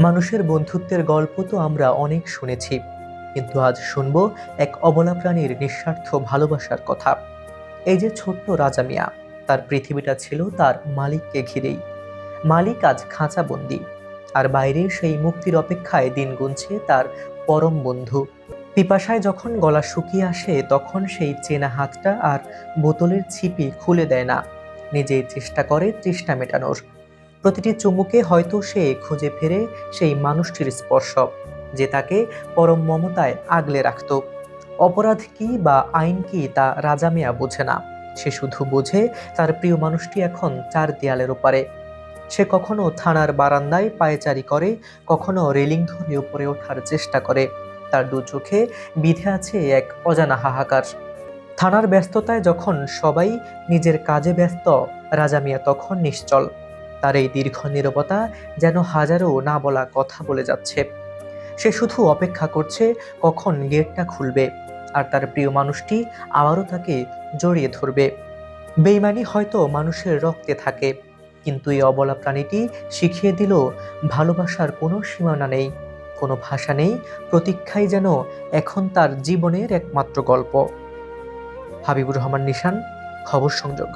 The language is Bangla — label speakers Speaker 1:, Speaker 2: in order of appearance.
Speaker 1: মানুষের বন্ধুত্বের গল্প তো আমরা অনেক শুনেছি, কিন্তু আজ শুনব এক অবলা প্রাণীর নিঃস্বার্থ ভালোবাসার কথা। এই যে ছোট্ট রাজা মিয়া, তার পৃথিবীটা ছিল তার মালিককে ঘিরেই। মালিক আজ খাঁচাবন্দি, আর বাইরে সেই মুক্তির অপেক্ষায় দিন গুনছে তার পরম বন্ধু। পিপাসায় যখন গলা শুকিয়ে আসে, তখন সেই চেনা হাতটা আর বোতলের ছিপি খুলে দেয় না, নিজেই চেষ্টা করে তৃষ্ণা মেটানোর। প্রতিটি চুমুকে হয়তো সে খুঁজে ফেরে সেই মানুষটির স্পর্শ, যে তাকে পরম মমতায় আগলে রাখত। অপরাধ কি বা আইন কি তা রাজা মিয়া বোঝে না। সে শুধু বোঝে তার প্রিয় মানুষটি এখন চার দেয়ালের ওপারে। সে কখনো থানার বারান্দায় পায়চারি করে, কখনো রেলিং ধরে উপরে ওঠার চেষ্টা করে। তার দু চোখে বিধে আছে এক অজানা হাহাকার। থানার ব্যস্ততায় যখন সবাই নিজের কাজে ব্যস্ত, রাজা মিয়া তখন নিশ্চল। তার এই দীর্ঘ নীরবতা যেন হাজারো না বলা কথা বলে যাচ্ছে। সে শুধু অপেক্ষা করছে কখন গেটটা খুলবে, আর তার প্রিয় মানুষটি আবারও তাকে জড়িয়ে ধরবে। বেইমানি হয়তো মানুষের রক্তে থাকে, কিন্তু এই অবলা প্রাণীটি শিখিয়ে দিল ভালোবাসার কোনো সীমানা নেই, কোনো ভাষা নেই। প্রতীক্ষাই যেন এখন তার জীবনের একমাত্র গল্প। হাবিবুর রহমান নিশান, খবর সংযোগ।